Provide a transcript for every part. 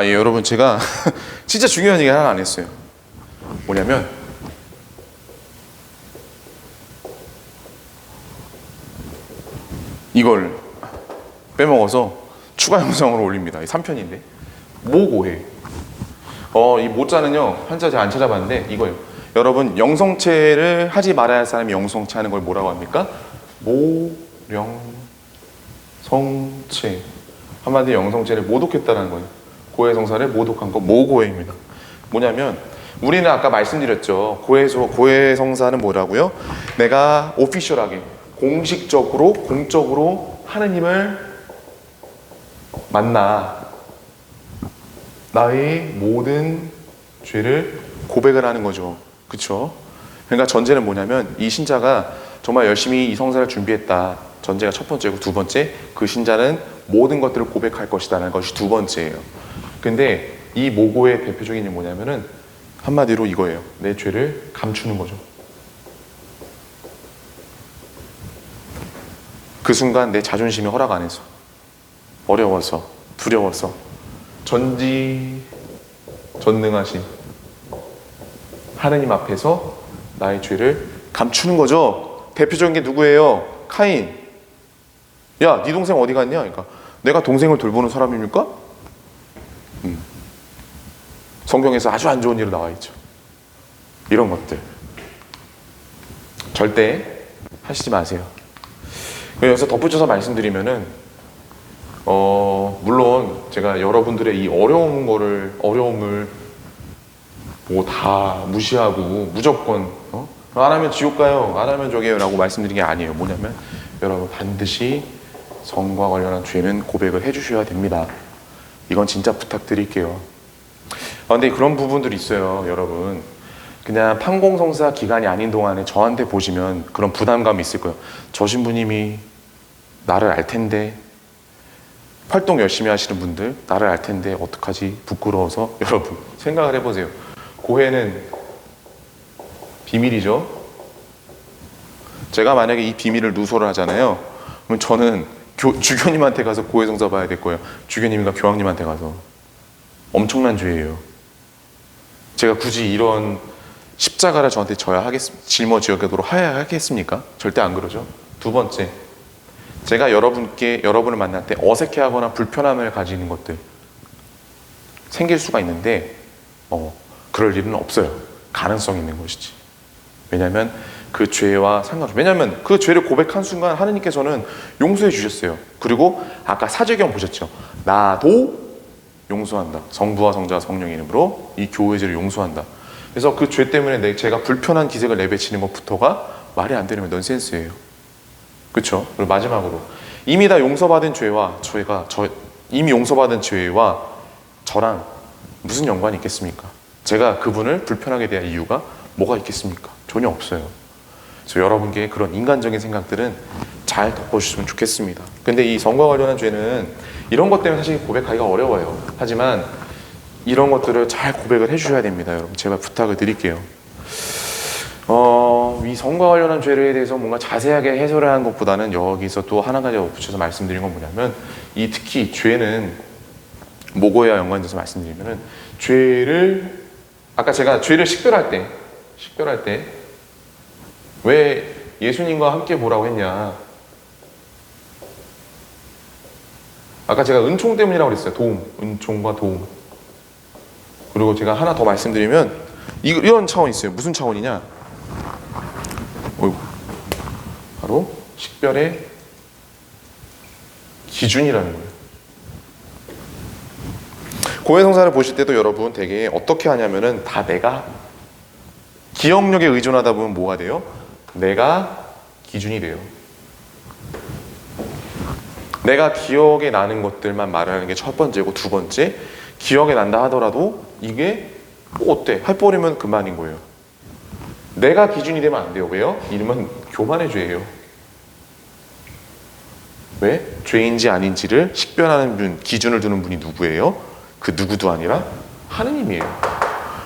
예, 여러분 제가 진짜 중요한 얘기 하나 안 했어요. 뭐냐면 이걸 빼먹어서 추가 영상으로 올립니다. 이 3편인데 모고해. 이 모자는요 한자 제가 안 찾아봤는데 이거예요. 여러분 영성체를 하지 말아야 할 사람이 영성체 하는 걸 뭐라고 합니까? 모령성체. 한마디로 영성체를 모독했다는 거예요. 고해성사를 모독한 거 모고해입니다. 뭐냐면 우리는 아까 말씀드렸죠. 고해성사는 뭐라고요? 내가 오피셜하게 공식적으로 공적으로 하느님을 만나 나의 모든 죄를 고백을 하는 거죠. 그렇죠? 그러니까 전제는 뭐냐면 이 신자가 정말 열심히 이 성사를 준비했다. 전제가 첫 번째고, 두 번째 그 신자는 모든 것들을 고백할 것이다라는 것이 두 번째예요. 근데 이 모고의 대표적인 게 뭐냐면은 한마디로 이거예요. 내 죄를 감추는 거죠. 그 순간 내 자존심이 허락 안 해서, 어려워서, 두려워서, 전지전능하신 하느님 앞에서 나의 죄를 감추는 거죠. 대표적인 게 누구예요? 카인. 야, 네 동생 어디 갔냐? 그러니까 내가 동생을 돌보는 사람입니까? 성경에서 아주 안 좋은 일로 나와 있죠. 이런 것들 절대 하시지 마세요. 여기서 덧붙여서 말씀드리면은 물론 제가 여러분들의 이 어려움을 뭐 다 무시하고 무조건 안 하면 지옥 가요, 안 하면 저게요 라고 말씀드린 게 아니에요. 뭐냐면 여러분 반드시 성과 관련한 죄는 고백을 해주셔야 됩니다. 이건 진짜 부탁드릴게요. 근데 그런 부분들이 있어요. 여러분 그냥 판공성사 기간이 아닌 동안에 저한테 보시면 그런 부담감이 있을 거예요. 저 신부님이 나를 알 텐데, 활동 열심히 하시는 분들 나를 알 텐데 어떡하지 부끄러워서. 여러분 생각을 해보세요. 고해는 비밀이죠. 제가 만약에 이 비밀을 누설을 하잖아요. 그럼 저는 주교님한테 가서 고해성사 봐야 될 거예요. 주교님과 교황님한테 가서. 엄청난 죄예요. 제가 굳이 이런 십자가를 저한테 짊어지도록 해야 하겠습니까? 절대 안 그러죠. 두 번째, 제가 여러분을 만날 때 어색해하거나 불편함을 가지는 것들 생길 수가 있는데 그럴 일은 없어요. 가능성이 있는 것이지. 왜냐하면 그 죄와 상관없이, 왜냐하면 그 죄를 고백한 순간 하느님께서는 용서해 주셨어요. 그리고 아까 사제경 보셨죠? 나도 용서한다. 성부와 성자와 성령의 이름으로 이 교회의 죄를 용서한다. 그래서 그 죄 때문에 제가 불편한 기색을 내비치는 것부터가 말이 안 되는 넌센스예요. 그렇죠? 그리고 마지막으로 이미 다 용서받은 죄와 이미 용서받은 죄와 저랑 무슨 연관이 있겠습니까? 제가 그분을 불편하게 대할 이유가 뭐가 있겠습니까? 전혀 없어요. 그래서 여러분께 그런 인간적인 생각들은 잘 덮어주시면 좋겠습니다. 근데 이 성과 관련한 죄는 이런 것 때문에 사실 고백하기가 어려워요. 하지만 이런 것들을 잘 고백을 해주셔야 됩니다. 여러분 제발 부탁을 드릴게요. 이 성과 관련한 죄에 대해서 뭔가 자세하게 해설을 하는 것보다는 여기서 또 하나 가지 붙여서 말씀드린 건 뭐냐면, 특히 죄는 모고와 연관돼서 말씀드리면은 아까 제가 죄를 식별할 때 왜 예수님과 함께 보라고 했냐, 아까 제가 은총 때문이라고 그랬어요. 은총과 도움. 그리고 제가 하나 더 말씀드리면 이런 차원이 있어요. 무슨 차원이냐, 바로 식별의 기준이라는 거예요. 고해성사를 보실 때도 여러분 되게 어떻게 하냐면은 다 내가 기억력에 의존하다 보면 뭐가 돼요? 내가 기준이 돼요. 내가 기억에 나는 것들만 말하는 게 첫 번째고, 두 번째, 기억에 난다 하더라도 이게 어때? 해버리면 그만인 거예요. 내가 기준이 되면 안 돼요. 왜요? 이름은 교만의 죄예요. 왜? 죄인지 아닌지를 식별하는 분, 기준을 두는 분이 누구예요? 그 누구도 아니라 하느님이에요.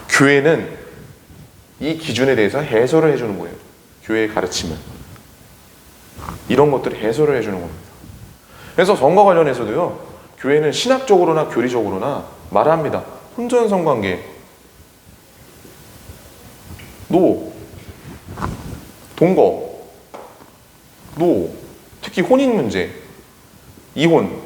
교회는 이 기준에 대해서 해설을 해주는 거예요. 교회의 가르침을. 이런 것들을 해설을 해주는 겁니다. 그래서 성과 관련해서도요, 교회는 신학적으로나 교리적으로나 말합니다. 혼전 성관계, 노, 동거, 노, 특히 혼인 문제, 이혼,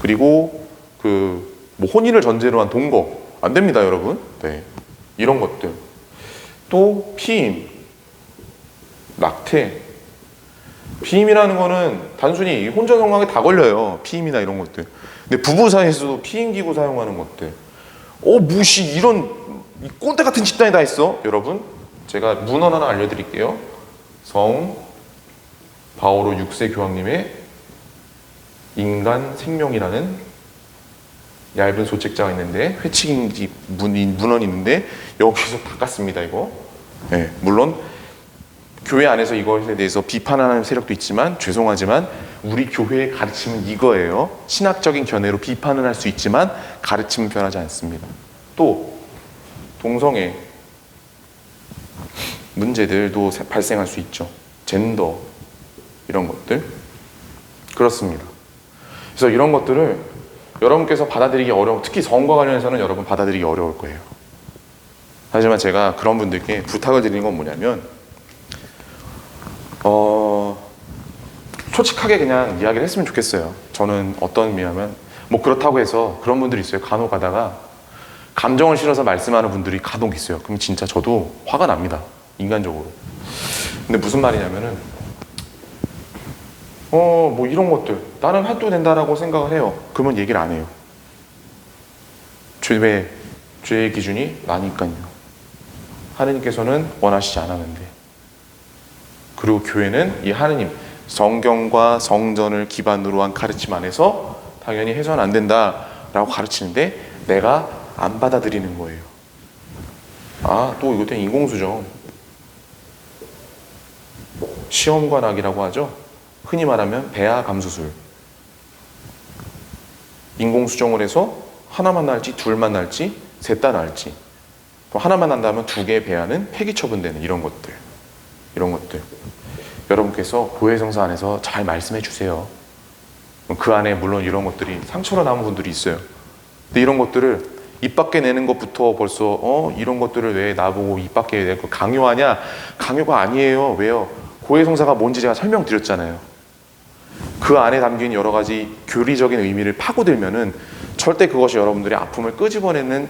그리고 뭐 혼인을 전제로 한 동거 안 됩니다, 여러분. 네, 이런 것들. 또 피임, 낙태. 피임이라는 거는 단순히 혼전 성관계 다 걸려요. 피임이나 이런 것들. 근데 부부 사이에서도 피임 기구 사용하는 것들. 무시 이런 꼰대 같은 집단이 다 있어, 여러분. 제가 문헌 하나 알려드릴게요. 성 바오로 6세 교황님의 인간 생명이라는 얇은 소책자가 있는데 회칙인지 문헌이 있는데 여기서 바꿨습니다, 이거. 네, 물론 교회 안에서 이것에 대해서 비판하는 세력도 있지만 죄송하지만 우리 교회의 가르침은 이거예요. 신학적인 견해로 비판은 할 수 있지만 가르침은 변하지 않습니다. 또 동성애 문제들도 발생할 수 있죠. 젠더 이런 것들 그렇습니다. 그래서 이런 것들을 여러분께서 받아들이기 특히 성과 관련해서는 여러분 받아들이기 어려울 거예요. 하지만 제가 그런 분들께 부탁을 드리는 건 뭐냐면 솔직하게 그냥 이야기를 했으면 좋겠어요. 저는 어떤 의미냐면 뭐 그렇다고 해서 그런 분들이 있어요. 간혹 가다가 감정을 실어서 말씀하는 분들이 간혹 있어요. 그럼 진짜 저도 화가 납니다. 인간적으로. 근데 무슨 말이냐면은 뭐 이런 것들 나는 해도 된다라고 생각을 해요. 그러면 얘기를 안 해요. 죄의 기준이 나니까요. 하느님께서는 원하시지 않았는데. 그리고 교회는 이 하느님 성경과 성전을 기반으로 한 가르침 안에서 당연히 해서는 안 된다라고 가르치는데 내가 안 받아들이는 거예요. 또 이것도 인공수정. 시험관악이라고 하죠. 흔히 말하면 배아 감수술. 인공수정을 해서 하나만 날지 둘만 날지 셋 다 날지 또 하나만 난다면 두 개의 배아는 폐기 처분되는 이런 것들. 여러분께서 고해성사 안에서 잘 말씀해 주세요. 그 안에 물론 이런 것들이 상처로 남은 분들이 있어요. 근데 이런 것들을 입 밖에 내는 것부터 벌써 이런 것들을 왜 나보고 입 밖에 내고 강요하냐? 강요가 아니에요. 왜요? 고해성사가 뭔지 제가 설명드렸잖아요. 그 안에 담긴 여러 가지 교리적인 의미를 파고들면은 절대 그것이 여러분들의 아픔을 끄집어내는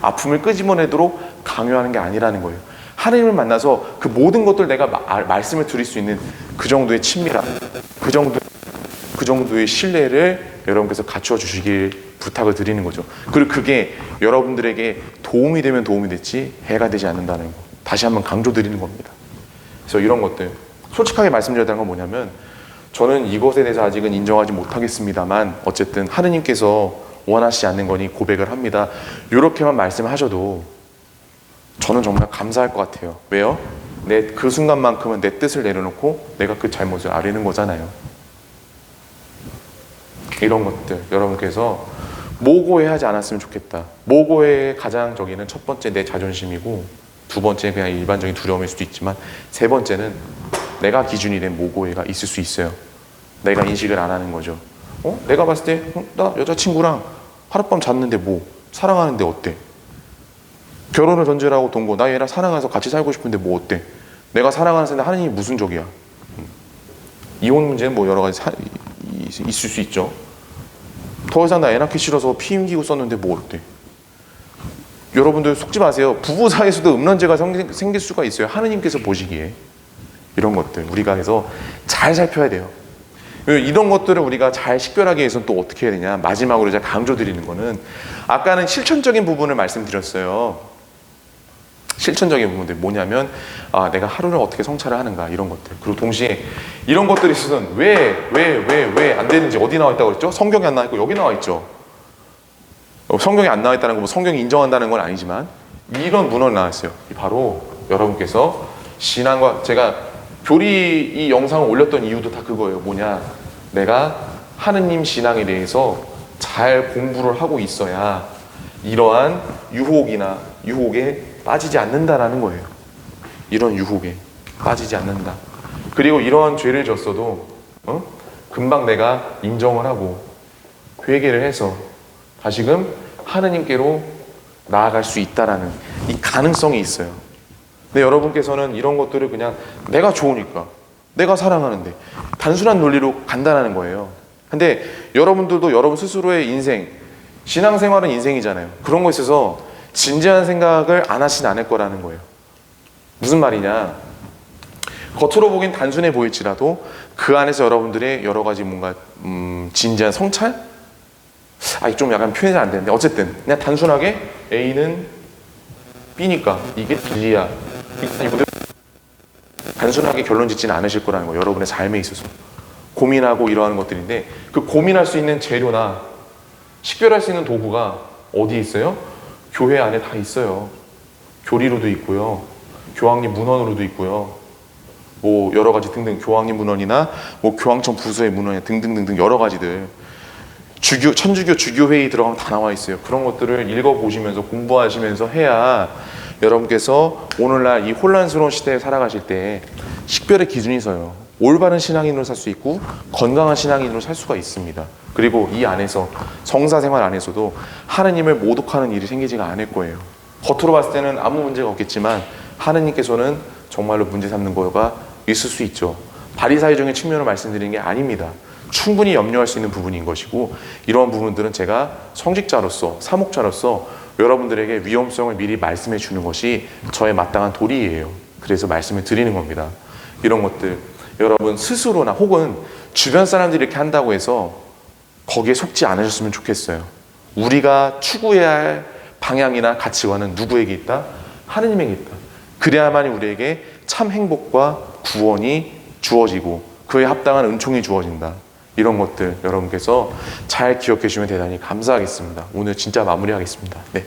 아픔을 끄집어내도록 강요하는 게 아니라는 거예요. 하나님을 만나서 그 모든 것들 내가 말씀을 드릴 수 있는 그 정도의 친밀함, 그 정도의 신뢰를 여러분께서 갖추어 주시길 부탁을 드리는 거죠. 그리고 그게 여러분들에게 도움이 되면 도움이 됐지 해가 되지 않는다는 거 다시 한번 강조드리는 겁니다. 그래서 이런 것들 솔직하게 말씀드려야 되는 건 뭐냐면 저는 이것에 대해서 아직은 인정하지 못하겠습니다만 어쨌든 하느님께서 원하시지 않는 거니 고백을 합니다. 이렇게만 말씀하셔도 저는 정말 감사할 것 같아요. 왜요? 그 순간만큼은 내 뜻을 내려놓고 내가 그 잘못을 아뢰는 거잖아요. 이런 것들 여러분께서 모고해하지 않았으면 좋겠다. 모고해의 가장 저기는 첫 번째 내 자존심이고 두 번째 그냥 일반적인 두려움일 수도 있지만 세 번째는 내가 기준이 된 모고해가 있을 수 있어요. 내가 인식을 안 하는 거죠. 내가 봤을 때 나 여자친구랑 하룻밤 잤는데 뭐 사랑하는데 어때? 결혼을 전제로 하고 동거 나 얘랑 사랑해서 같이 살고 싶은데 뭐 어때? 내가 사랑하는 사람인데 하느님이 무슨 적이야? 이혼 문제는 뭐 여러 가지 있을 수 있죠. 더 이상 나 애 낳기 싫어서 피임기구 썼는데 뭐 어때? 여러분들 속지 마세요. 부부 사이에서도 음란죄가 생길 수가 있어요. 하느님께서 보시기에. 이런 것들 우리가 해서 잘 살펴야 돼요. 이런 것들을 우리가 잘 식별하기 위해서는 또 어떻게 해야 되냐. 마지막으로 제가 강조드리는 거는 아까는 실천적인 부분을 말씀드렸어요. 실천적인 부분들 뭐냐면 내가 하루를 어떻게 성찰을 하는가 이런 것들. 그리고 동시에 이런 것들이 있어서는 왜 안 되는지 어디 나와 있다고 그랬죠? 성경에 안 나와 있고 여기 나와 있죠. 성경에 안 나와 있다는 건 뭐 성경이 인정한다는 건 아니지만 이런 문헌이 나와 있어요. 바로 여러분께서 신앙과 제가 교리 이 영상을 올렸던 이유도 다 그거예요. 뭐냐? 내가 하느님 신앙에 대해서 잘 공부를 하고 있어야 이러한 유혹에 빠지지 않는다라는 거예요. 이런 유혹에 빠지지 않는다. 그리고 이러한 죄를 졌어도 금방 내가 인정을 하고 회개를 해서 다시금 하느님께로 나아갈 수 있다라는 이 가능성이 있어요. 근데 여러분께서는 이런 것들을 그냥 내가 좋으니까, 내가 사랑하는데 단순한 논리로 간다는 거예요. 근데 여러분들도 여러분 스스로의 인생, 신앙생활은 인생이잖아요. 그런 거에 있어서 진지한 생각을 안 하진 않을 거라는 거예요. 무슨 말이냐, 겉으로 보긴 단순해 보일지라도 그 안에서 여러분들의 여러 가지 뭔가 진지한 성찰? 좀 약간 표현이 안 되는데 어쨌든 그냥 단순하게 A는 B니까 이게 진리야, 단순하게 결론 짓지는 않으실 거라는 거예요. 여러분의 삶에 있어서 고민하고 이러한 것들인데, 그 고민할 수 있는 재료나 식별할 수 있는 도구가 어디에 있어요? 교회 안에 다 있어요. 교리로도 있고요, 교황님 문헌으로도 있고요, 뭐 여러 가지 등등, 교황님 문헌이나 뭐 교황청 부서의 문헌이나 등등등등 여러 가지들, 천주교 주교회의 들어가면 다 나와 있어요. 그런 것들을 읽어보시면서 공부하시면서 해야 여러분께서 오늘날 이 혼란스러운 시대에 살아가실 때 식별의 기준이 서요. 올바른 신앙인으로 살 수 있고 건강한 신앙인으로 살 수가 있습니다. 그리고 이 안에서 성사생활 안에서도 하느님을 모독하는 일이 생기지가 않을 거예요. 겉으로 봤을 때는 아무 문제가 없겠지만 하느님께서는 정말로 문제 삼는 거가 있을 수 있죠. 바리사이적인 측면을 말씀드리는 게 아닙니다. 충분히 염려할 수 있는 부분인 것이고, 이러한 부분들은 제가 성직자로서, 사목자로서 여러분들에게 위험성을 미리 말씀해 주는 것이 저의 마땅한 도리예요. 그래서 말씀을 드리는 겁니다. 이런 것들 여러분 스스로나 혹은 주변 사람들이 이렇게 한다고 해서 거기에 속지 않으셨으면 좋겠어요. 우리가 추구해야 할 방향이나 가치관은 누구에게 있다? 하느님에게 있다. 그래야만이 우리에게 참 행복과 구원이 주어지고 그에 합당한 은총이 주어진다. 이런 것들 여러분께서 잘 기억해 주시면 대단히 감사하겠습니다. 오늘 진짜 마무리하겠습니다. 네.